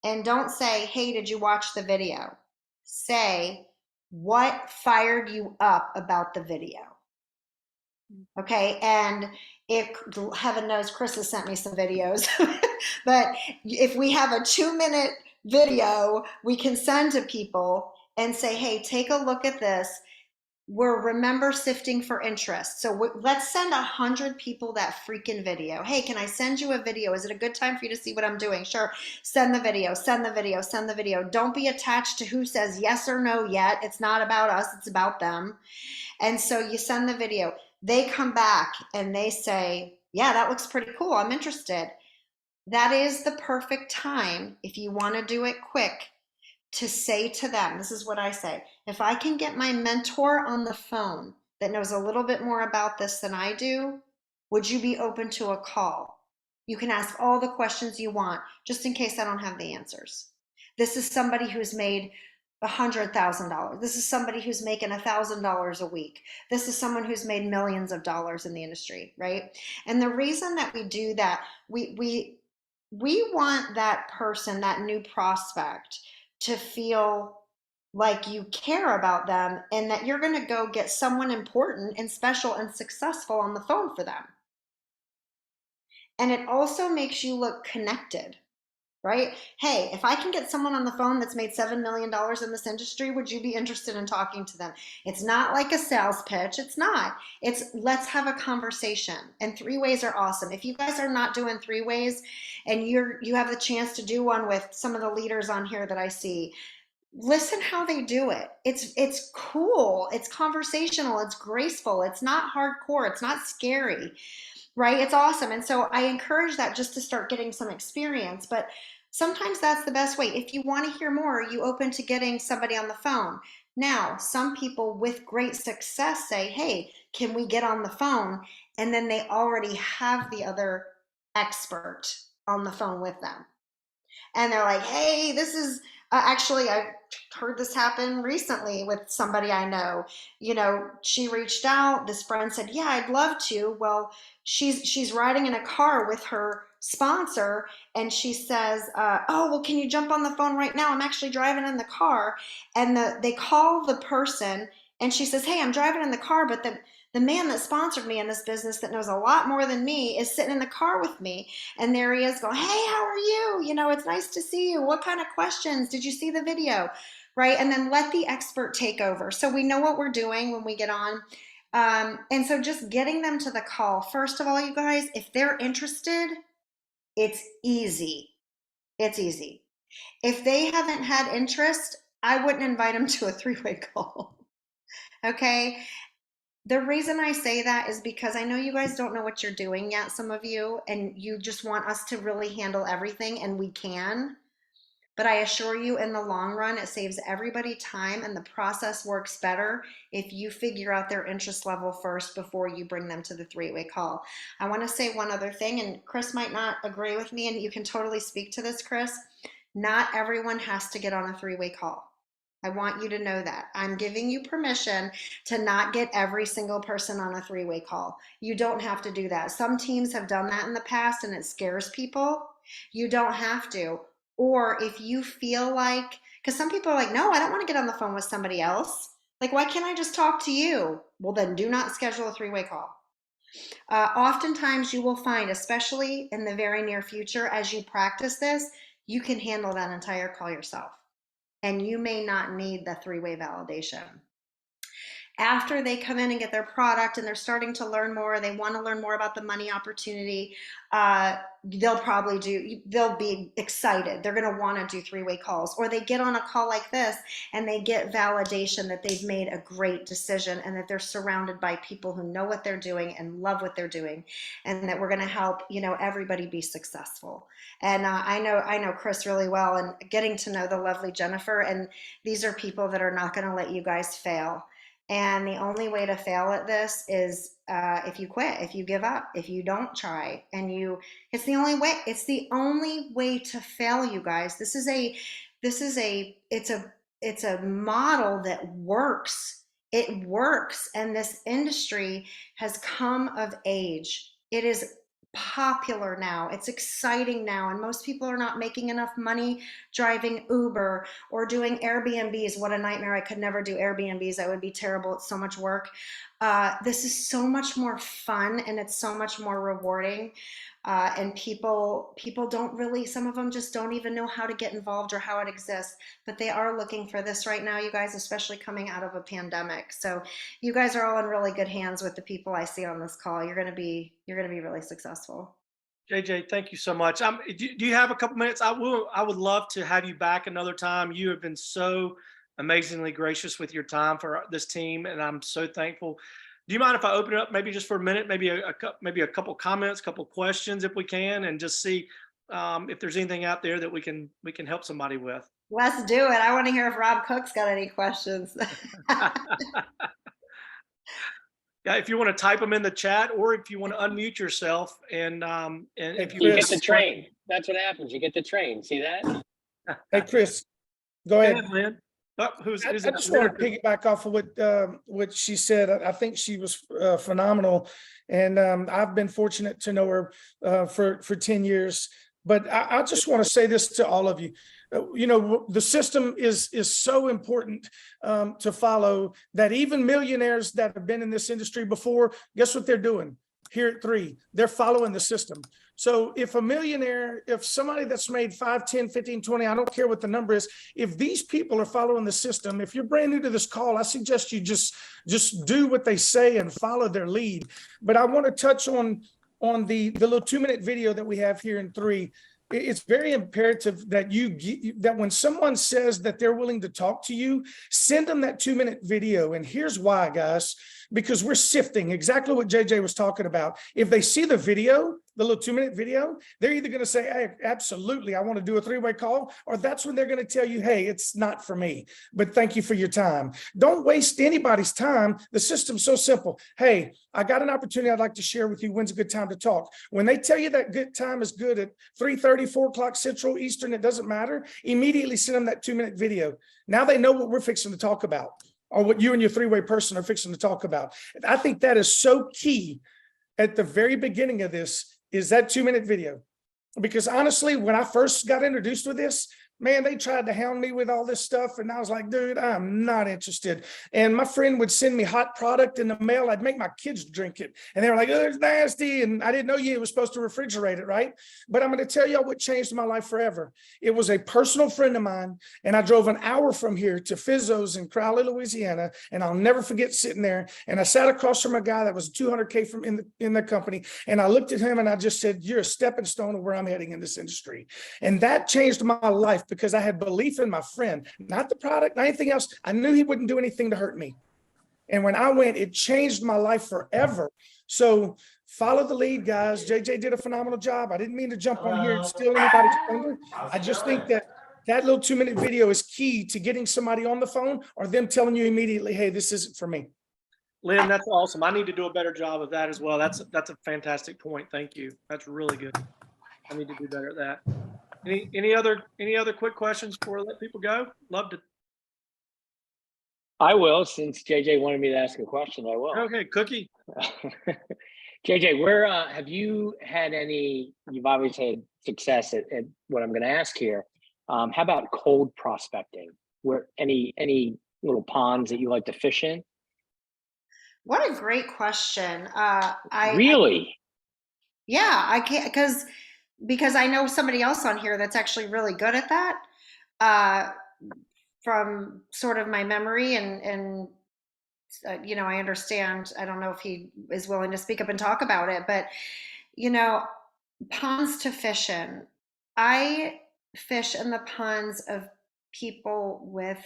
and don't say, hey, did you watch the video? Say, what fired you up about the video? Okay. And if heaven knows Chris has sent me some videos, but if we have a 2 minute video, we can send to people and say, hey, take a look at this. We're remember sifting for interest. So let's send 100 people that freaking video. Hey, can I send you a video? Is it a good time for you to see what I'm doing? Sure. Send the video, send the video, send the video. Don't be attached to who says yes or no yet. It's not about us, it's about them. And so you send the video. They come back and they say, yeah, that looks pretty cool. I'm interested. That is the perfect time if you want to do it quick to say to them, this is what I say, if I can get my mentor on the phone that knows a little bit more about this than I do, would you be open to a call? You can ask all the questions you want, just in case I don't have the answers. This is somebody who's made $100,000. This is somebody who's making $1,000 a week. This is someone who's made millions of dollars in the industry, right? And the reason that we do that, we want that person, that new prospect, to feel like you care about them and that you're going to go get someone important and special and successful on the phone for them. And it also makes you look connected, right? Hey, if I can get someone on the phone that's made $7 million in this industry, would you be interested in talking to them? It's not like a sales pitch. It's not. It's let's have a conversation. And three ways are awesome. If you guys are not doing three ways and you have the chance to do one with some of the leaders on here that I see, listen how they do it. It's cool. It's conversational. It's graceful. It's not hardcore. It's not scary, right? It's awesome. And so I encourage that just to start getting some experience. But sometimes that's the best way. If you want to hear more, are you open to getting somebody on the phone? Now, some people with great success say, hey, can we get on the phone? And then they already have the other expert on the phone with them. And they're like, hey, this is actually, I heard this happen recently with somebody I know. You know, she reached out, this friend said, yeah, I'd love to. Well, she's riding in a car with her sponsor, and she says, oh, well, can you jump on the phone right now? I'm actually driving in the car. And they call the person, and she says, hey, I'm driving in the car, but the man that sponsored me in this business that knows a lot more than me is sitting in the car with me. And there he is going, hey, how are you? You know, it's nice to see you. What kind of questions? Did you see the video? Right? And then let the expert take over. So we know what we're doing when we get on. And so just getting them to the call. First of all, you guys, if they're interested, it's easy. It's easy. If they haven't had interest, I wouldn't invite them to a three-way call. Okay? The reason I say that is because I know you guys don't know what you're doing yet, some of you, and you just want us to really handle everything, and we can. But I assure you, in the long run, it saves everybody time, and the process works better if you figure out their interest level first before you bring them to the three-way call. I want to say one other thing, and Chris might not agree with me, and you can totally speak to this, Chris. Not everyone has to get on a three-way call. I want you to know that. I'm giving you permission to not get every single person on a three-way call. You don't have to do that. Some teams have done that in the past and it scares people. You don't have to. Or if you feel like, because some people are like, no, I don't want to get on the phone with somebody else. Like, why can't I just talk to you? Well, then do not schedule a three-way call. Oftentimes you will find, especially in the very near future, as you practice this, you can handle that entire call yourself. And you may not need the three-way validation. After they come in and get their product and they're starting to learn more, they want to learn more about the money opportunity, they'll be excited. They're going to want to do three-way calls. Or they get on a call like this and they get validation that they've made a great decision and that they're surrounded by people who know what they're doing and love what they're doing, and that we're going to help, everybody be successful. And I know Chris really well, and getting to know the lovely Jennifer, and these are people that are not going to let you guys fail. And the only way to fail at this is if you quit, if you give up, if you don't try, it's the only way. It's the only way to fail, you guys. It's a model that works it works, and this industry has come of age. It is popular now, it's exciting now, and most people are not making enough money driving Uber or doing Airbnbs. What a nightmare. I could never do Airbnbs. That would be terrible. It's so much work. This is so much more fun, and it's so much more rewarding. And people don't really, some of them just don't even know how to get involved or how it exists, but they are looking for this right now, you guys, especially coming out of a pandemic. So you guys are all in really good hands with the people I see on this call. You're going to be really successful. JJ, thank you so much. Do you have a couple minutes? I would love to have you back another time. You have been so amazingly gracious with your time for this team, and I'm so thankful. Do you mind if I open it up maybe just for a minute, maybe maybe a couple comments, couple questions if we can, and just see if there's anything out there that we can help somebody with. Let's do it. I want to hear if Rob Cook's got any questions. Yeah, if you want to type them in the chat, or if you want to unmute yourself, and Hey, if you You get Chris. the train. That's what happens. You get the train. See that? Hey, Chris, go Go ahead. ahead, Lynn. Oh, who's I that? just want to piggyback off of what she said. I think she was phenomenal, and I've been fortunate to know her for 10 years. But I just want to say this to all of you. You know, the system is so important to follow, that even millionaires that have been in this industry before, guess what they're doing? Here at 3, they're following the system. So if a millionaire, if somebody that's made 5, 10, 15, 20, I don't care what the number is, if these people are following the system, if you're brand new to this call, I suggest you just do what they say and follow their lead. But I want to touch on the little 2-minute video that we have here in 3. It's very imperative that that when someone says that they're willing to talk to you, send them that 2-minute video. And here's why, guys, because we're sifting exactly what JJ was talking about. If they see the video, the little 2-minute video, they're either going to say, hey, absolutely, I want to do a 3-way call, or that's when they're going to tell you, hey, it's not for me, but thank you for your time. Don't waste anybody's time. The system's so simple. Hey, I got an opportunity I'd like to share with you. When's a good time to talk? When they tell you that good time is good at 3:30, 4 o'clock Central, Eastern, it doesn't matter. Immediately send them that 2-minute video. Now they know what we're fixing to talk about, or what you and your 3-way person are fixing to talk about. I think that is so key at the very beginning of this, is that 2-minute video. Because honestly, when I first got introduced with this, man, they tried to hound me with all this stuff. And I was like, dude, I'm not interested. And my friend would send me hot product in the mail. I'd make my kids drink it. And they were like, oh, it's nasty. And I didn't know you was supposed to refrigerate it, right? But I'm going to tell y'all what changed my life forever. It was a personal friend of mine. And I drove an hour from here to Fizzo's in Crowley, Louisiana. And I'll never forget sitting there. And I sat across from a guy that was 200K from in the company. And I looked at him and I just said, you're a stepping stone of where I'm heading in this industry. And that changed my life, because I had belief in my friend, not the product, not anything else. I knew he wouldn't do anything to hurt me. And when I went, it changed my life forever. So follow the lead, guys. JJ did a phenomenal job. I didn't mean to jump on here and steal anybody's thunder. I just think that little 2-minute video is key to getting somebody on the phone, or them telling you immediately, hey, this isn't for me. Lynn, that's awesome. I need to do a better job of that as well. That's a fantastic point. Thank you. That's really good. I need to do better at that. Any other quick questions before I let people go? Love to. I will, since JJ wanted me to ask a question. I will. Okay, Cookie. JJ, where have you had any? You've obviously had success at what I'm going to ask here. How about cold prospecting? Where any little ponds that you like to fish in? What a great question. Really? Yeah, I can't, because I know somebody else on here that's actually really good at that. From sort of my memory, and I understand. I don't know if he is willing to speak up and talk about it, but you know, ponds to fish in. I fish in the ponds of people with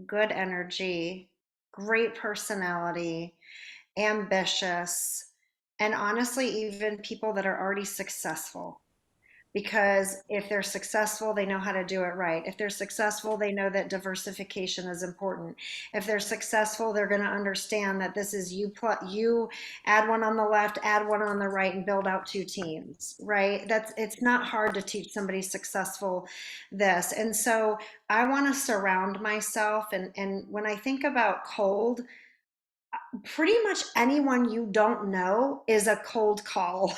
good energy, great personality, ambitious, and honestly, even people that are already successful. because if they're successful, they know how to do it right. If they're successful, they know that diversification is important. If they're successful, they're going to understand that this is you add one on the left, add one on the right, and build out two teams, right? It's not hard to teach somebody successful this. And so I want to surround myself. And when I think about cold, pretty much anyone you don't know is a cold call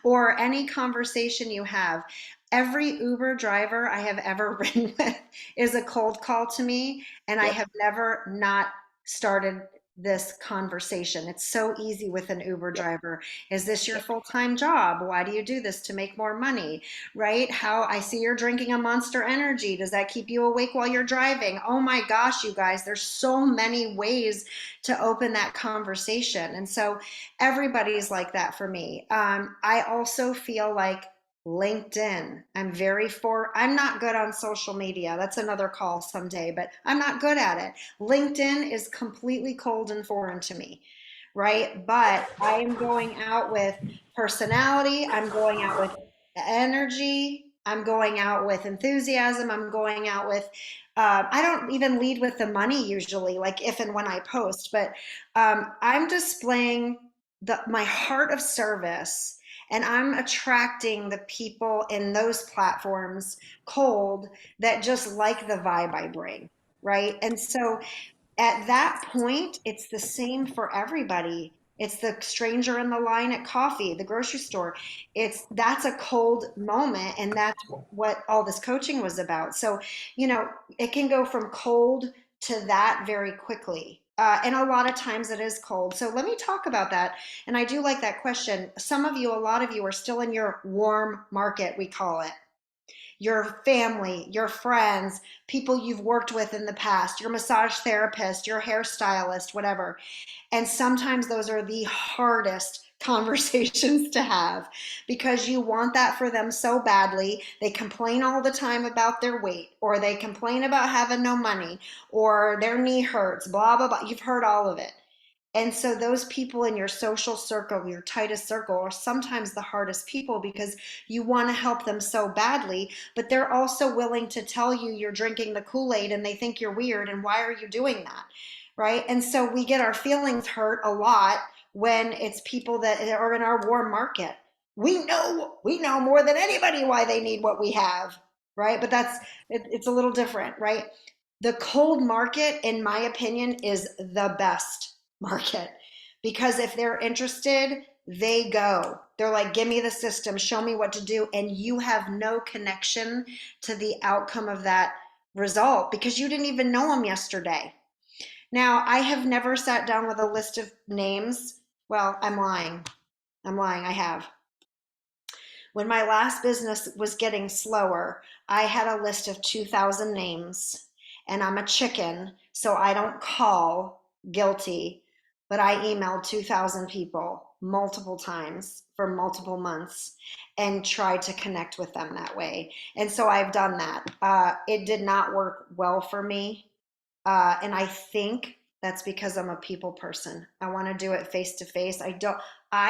or any conversation you have. Every Uber driver I have ever ridden with is a cold call to me, and I Yep. have never not started this conversation. It's so easy with an Uber Yep. driver. Is this your Yep. full-time job? Why do you do this? To make more money, right? How I see you're drinking a Monster Energy. Does that keep you awake while you're driving? Oh my gosh, you guys, there's so many ways to open that conversation. And so everybody's like that for me. I also feel like LinkedIn. I'm not good on social media. That's another call someday, but I'm not good at it. LinkedIn is completely cold and foreign to me, right? But I am going out with personality. I'm going out with energy. I'm going out with enthusiasm. I'm going out with, I don't even lead with the money usually, like if and when I post, but I'm displaying my heart of service, and I'm attracting the people in those platforms cold that just like the vibe I bring, right? And so at that point, it's the same for everybody. It's the stranger in the line at coffee, the grocery store. That's a cold moment, and that's what all this coaching was about. So, it can go from cold to that very quickly. And a lot of times it is cold. So let me talk about that. And I do like that question. A lot of you are still in your warm market, we call it, your family, your friends, people you've worked with in the past, your massage therapist, your hairstylist, whatever. And sometimes those are the hardest conversations to have because you want that for them so badly. They complain all the time about their weight, or they complain about having no money, or their knee hurts, blah, blah, blah. You've heard all of it. And so those people in your social circle, your tightest circle, are sometimes the hardest people because you want to help them so badly, but they're also willing to tell you you're drinking the Kool-Aid and they think you're weird and why are you doing that? Right? And so we get our feelings hurt a lot when it's people that are in our warm market. We know more than anybody why they need what we have, right? But it's a little different, right? The cold market, in my opinion, is the best market because if they're interested, they go. They're like, give me the system, show me what to do. And you have no connection to the outcome of that result because you didn't even know them yesterday. Now, I have never sat down with a list of names. Well, I'm lying. I have. When my last business was getting slower, I had a list of 2,000 names, and I'm a chicken, so I don't call guilty, but I emailed 2,000 people multiple times for multiple months and tried to connect with them that way. And so I've done that. It did not work well for me. And I think that's because I'm a people person. I want to do it face to face. I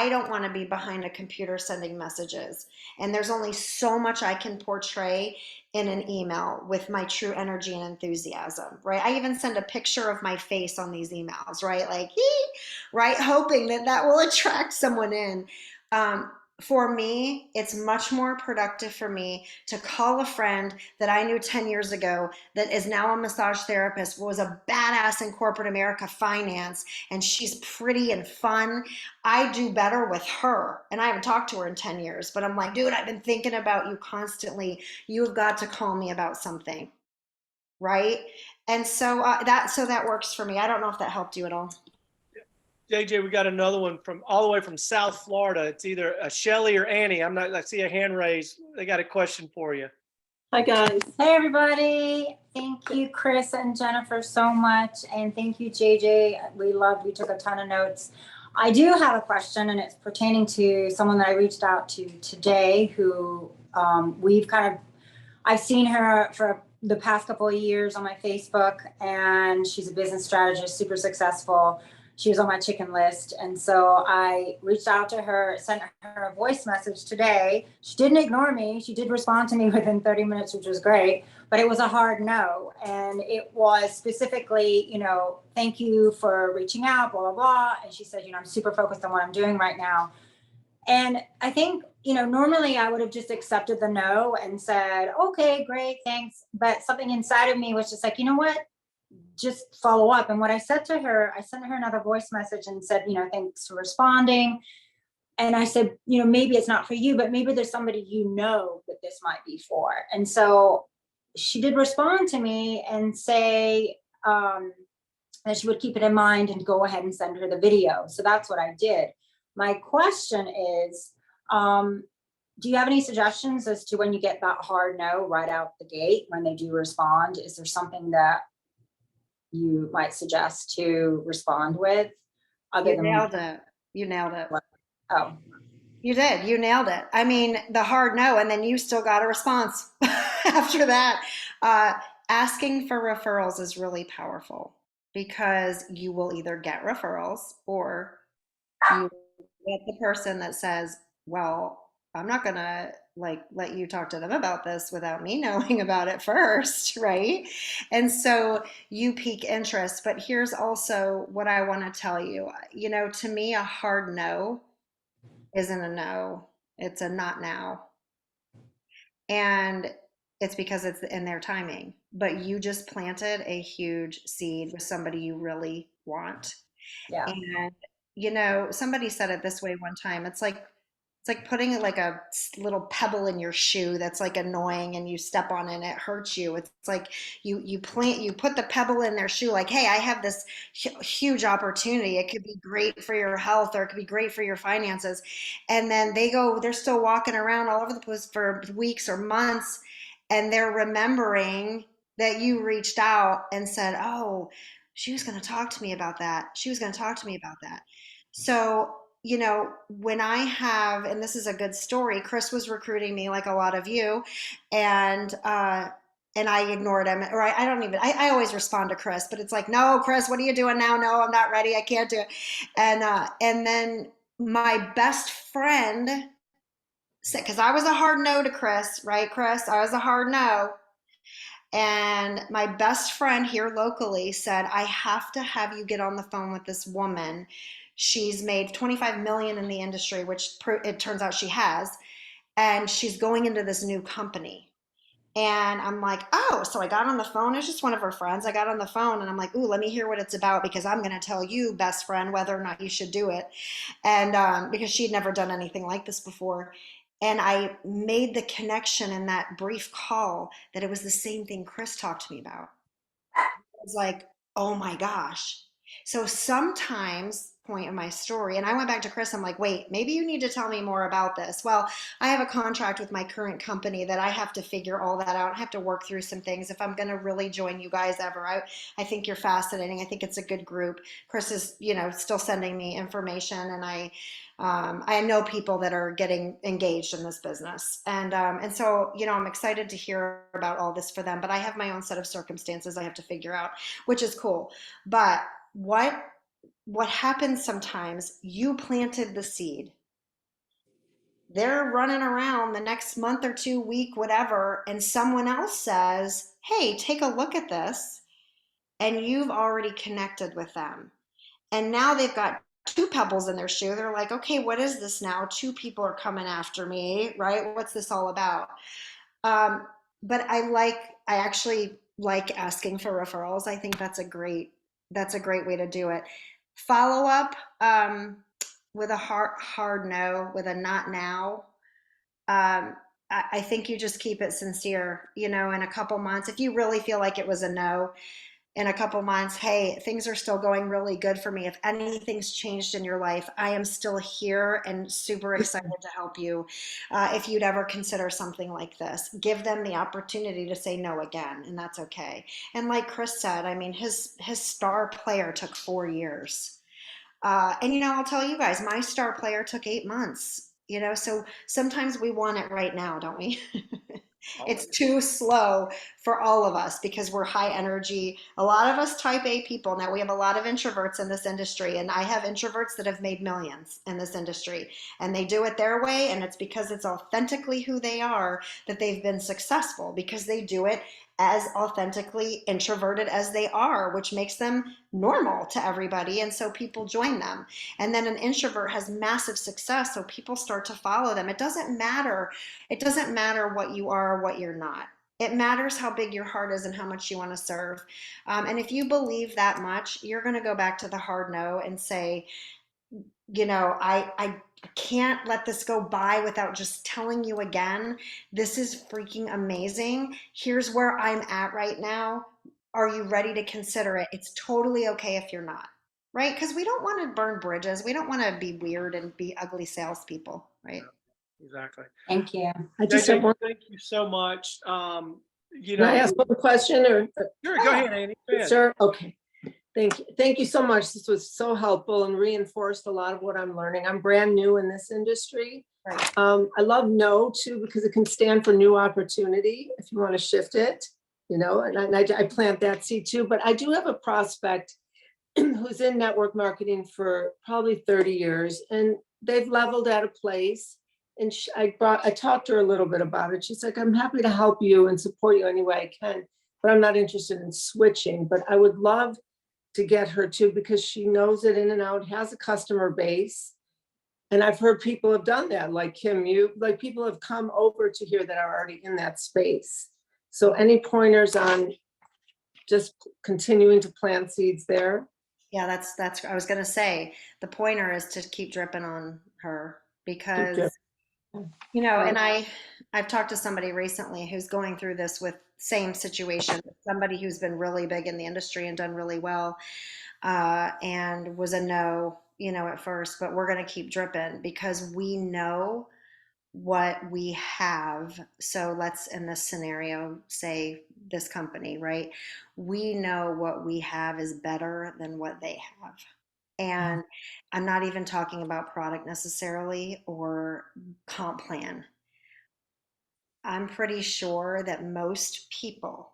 don't want to be behind a computer sending messages. And there's only so much I can portray in an email with my true energy and enthusiasm, right? I even send a picture of my face on these emails, right? Like, right? Hoping that will attract someone in. For me, it's much more productive for me to call a friend that I knew 10 years ago that is now a massage therapist, was a badass in corporate America finance, and she's pretty and fun. I do better with her. And I haven't talked to her in 10 years, but I'm like, dude, I've been thinking about you constantly. You've got to call me about something, right? And so that works for me. I don't know if that helped you at all. JJ, we got another one from all the way from South Florida. It's either Shelly or Annie. I see a hand raised. They got a question for you. Hi, guys. Hey, everybody. Thank you, Chris and Jennifer, so much. And thank you, JJ. We took a ton of notes. I do have a question, and it's pertaining to someone that I reached out to today who I've seen her for the past couple of years on my Facebook, and she's a business strategist, super successful. She was on my chicken list. And so I reached out to her, sent her a voice message today. She didn't ignore me. She did respond to me within 30 minutes, which was great, but it was a hard no. And it was specifically, thank you for reaching out, blah, blah, blah. And she said, I'm super focused on what I'm doing right now. And I think, normally I would have just accepted the no and said, okay, great, thanks. But something inside of me was just like, you know what? Just follow up. And what I said to her, I sent her another voice message and said, thanks for responding. And I said, maybe it's not for you, but maybe there's somebody that this might be for. And so she did respond to me and say that she would keep it in mind and go ahead and send her the video. So that's what I did. My question is, do you have any suggestions as to when you get that hard no right out the gate, when they do respond? Is there something that you might suggest to respond with? You nailed it. You nailed it. Oh, you did. You nailed it. I mean, the hard no, and then you still got a response after that. Asking for referrals is really powerful because you will either get referrals or you get the person that says, well, I'm not gonna let you talk to them about this without me knowing about it first, right? And so you pique interest. But here's also what I want to tell you. To me, a hard no isn't a no, it's a not now. And it's because it's in their timing. But you just planted a huge seed with somebody you really want. yeah. And somebody said it this way one time. It's like putting like a little pebble in your shoe that's like annoying and you step on it and it hurts you. It's like you put the pebble in their shoe like, hey, I have this huge opportunity. It could be great for your health or it could be great for your finances. And then they're still walking around all over the place for weeks or months and they're remembering that you reached out and said, oh, she was going to talk to me about that. She was going to talk to me about that. So when I and this is a good story, Chris was recruiting me like a lot of you, and I ignored him, or I don't even, I always respond to Chris, but it's like, no, Chris, what are you doing now? No, I'm not ready. I can't do it. And then my best friend said, because I was a hard no to Chris, right, Chris? I was a hard no. And my best friend here locally said, I have to have you get on the phone with this woman. She's made 25 million in the industry, which it turns out she has. And she's going into this new company. And I'm like, oh, so I got on the phone. It's just one of her friends. I got on the phone and I'm like, ooh, let me hear what it's about because I'm going to tell you, best friend, whether or not you should do it. And because she'd never done anything like this before. And I made the connection in that brief call that it was the same thing Chris talked to me about. It was like, oh my gosh. So sometimes, point of my story, and I went back to Chris, I'm like, wait, maybe you need to tell me more about this. Well, I have a contract with my current company that I have to figure all that out. I have to work through some things if I'm going to really join you guys ever. I think you're fascinating. I think it's a good group. Chris is, still sending me information, and I know people that are getting engaged in this business, and so I'm excited to hear about all this for them. But I have my own set of circumstances I have to figure out, which is cool. But what happens sometimes? You planted the seed. They're running around the next month or 2 week, whatever, and someone else says, "Hey, take a look at this," and you've already connected with them. And now they've got two pebbles in their shoe. They're like, okay, what is this now? Two people are coming after me, right? What's this all about? Um, but I actually like asking for referrals. I think that's a great way to do it. Follow up with a hard no, with a not now. I think you just keep it sincere, in a couple months. If you really feel like it was a no, in a couple months, hey, things are still going really good for me. If anything's changed in your life, I am still here and super excited to help you. If you'd ever consider something like this, give them the opportunity to say no again, and that's okay. And like Chris said, I mean, his star player took 4 years. And I'll tell you guys, my star player took 8 months. So sometimes we want it right now, don't we? It's too slow for all of us because we're high energy. A lot of us type A people. Now we have a lot of introverts in this industry, and I have introverts that have made millions in this industry, and they do it their way. And it's because it's authentically who they are that they've been successful, because they do it as authentically introverted as they are, which makes them normal to everybody. And so people join them. And then an introvert has massive success. So people start to follow them. It doesn't matter. It doesn't matter what you are or what you're not. It matters how big your heart is and how much you want to serve. And if you believe that much, you're going to go back to the hard no and say, I can't let this go by without just telling you again, this is freaking amazing. Here's where I'm at right now. Are you ready to consider it? It's totally okay if you're not, right? Because we don't want to burn bridges. We don't want to be weird and be ugly salespeople, right? Exactly. Thank you. I just have JJ, one. thank you so much. Can I ask one question or? Sure, go ahead, Andy. Go ahead. Sure. Okay. Thank you. Thank you so much. This was so helpful and reinforced a lot of what I'm learning. I'm brand new in this industry. Right. I love no too, because it can stand for new opportunity if you want to shift it, and I plant that seed too. But I do have a prospect who's in network marketing for probably 30 years, and they've leveled at a place. And I talked to her a little bit about it. She's like, I'm happy to help you and support you any way I can, but I'm not interested in switching. But I would love to get her to, because she knows it in and out, has a customer base. And I've heard people have done that, like Kim, people have come over to here that are already in that space. So any pointers on just continuing to plant seeds there? Yeah, that's I was gonna say the pointer is to keep dripping on her, because and I've talked to somebody recently who's going through this with same situation, somebody who's been really big in the industry and done really well, and was a no, at first, but we're going to keep dripping because we know what we have. So let's, in this scenario, say this company, right? We know what we have is better than what they have. And I'm not even talking about product necessarily or comp plan. I'm pretty sure that most people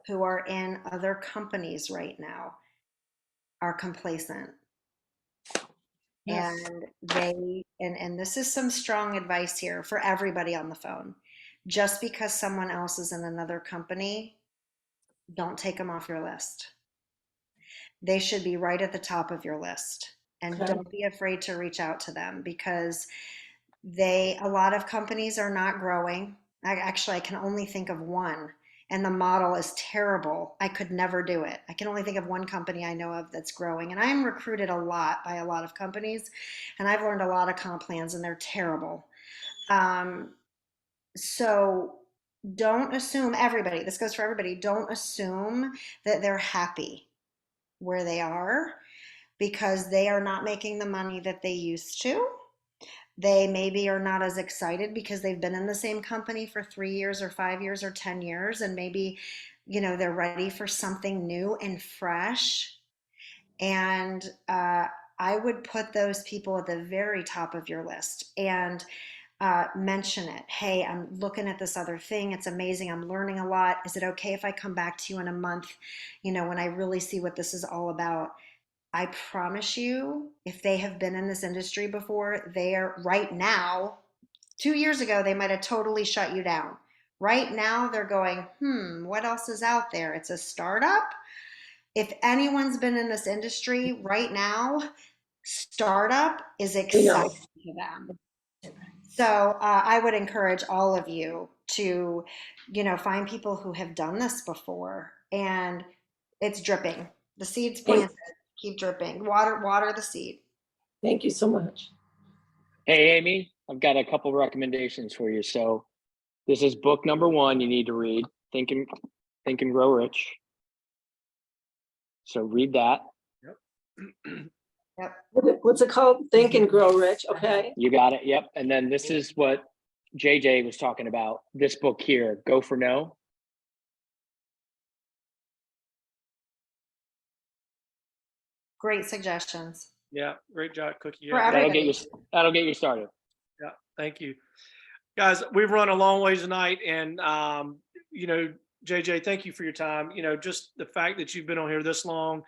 who are in other companies right now are complacent. Yes. And and this is some strong advice here for everybody on the phone. Just because someone else is in another company, don't take them off your list. They should be right at the top of your list. And Okay. don't be afraid to reach out to them, because a lot of companies are not growing. I can only think of one, and the model is terrible. I could never do it. I can only think of one company I know of that's growing, and I am recruited a lot by a lot of companies, and I've learned a lot of comp plans, and they're terrible. So don't assume everybody, this goes for everybody, don't assume that they're happy where they are, because they are not making the money that they used to. They maybe are not as excited because they've been in the same company for 3 years or 5 years or 10 years. And maybe, they're ready for something new and fresh. And I would put those people at the very top of your list and mention it. Hey, I'm looking at this other thing. It's amazing. I'm learning a lot. Is it okay if I come back to you in a month, when I really see what this is all about? I promise you, if they have been in this industry before, they are right now, 2 years ago, they might have totally shut you down. Right now, they're going, what else is out there? It's a startup. If anyone's been in this industry right now, startup is exciting to them. So I would encourage all of you to, find people who have done this before, and it's dripping. The seed's planted. Keep dripping. Water the seed. Thank you so much. Hey, Amy, I've got a couple recommendations for you. So this is book number 1 you need to read, Think and Grow Rich. So read that. Yep. What's it called? Think and Grow Rich. Okay. You got it. Yep. And then this is what JJ was talking about. This book here, Go for No. Great suggestions. Yeah, great job, Cookie. For Yeah, everybody. That'll get you started. yeah, thank you. Guys, we've run a long ways tonight, and you know, JJ, thank you for your time. You know, just the fact that you've been on here this long,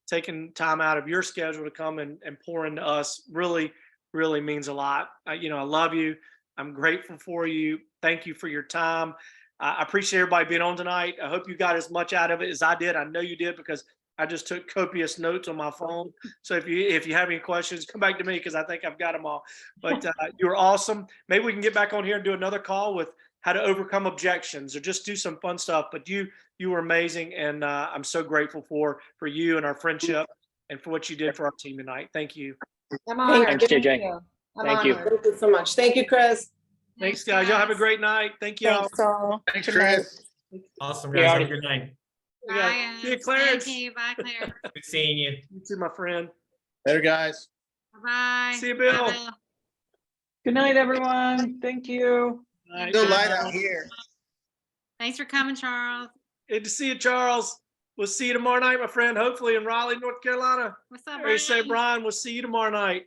taking time out of your schedule to come and pour into us really, really means a lot. You know, I love you. I'm grateful for you. Thank you for your time. I appreciate everybody being on tonight. I hope you got as much out of it as I did. I know you did, because I just took copious notes on my phone. So if you have any questions, come back to me, because I think I've got them all. But you were awesome. Maybe we can get back on here and do another call with how to overcome objections, or just do some fun stuff. But you were amazing, and I'm so grateful for you and our friendship, and for what you did for our team tonight. Thank you. I'm honored. Thanks, JJ. Thank you. I'm Thank you. honored. Thank you so much. Thank you, Chris. Thanks, guys. Y'all have a great night. Thank y'all. Thanks, all. Thanks, Good night. Chris. Awesome, Yeah, guys. Have a already- good night. Yeah. See you, Clarence. Thank you. Bye, Claire. Good seeing you. You too, my friend. Later, guys. Bye. See you, Bill. Bye, Bill. Good night, everyone. Thank you. All right. Still light out here. Thanks for coming, Charles. Good to see you, Charles. We'll see you tomorrow night, my friend. Hopefully in Raleigh, North Carolina. What's up, There you say, Brian? Brian. We'll see you tomorrow night.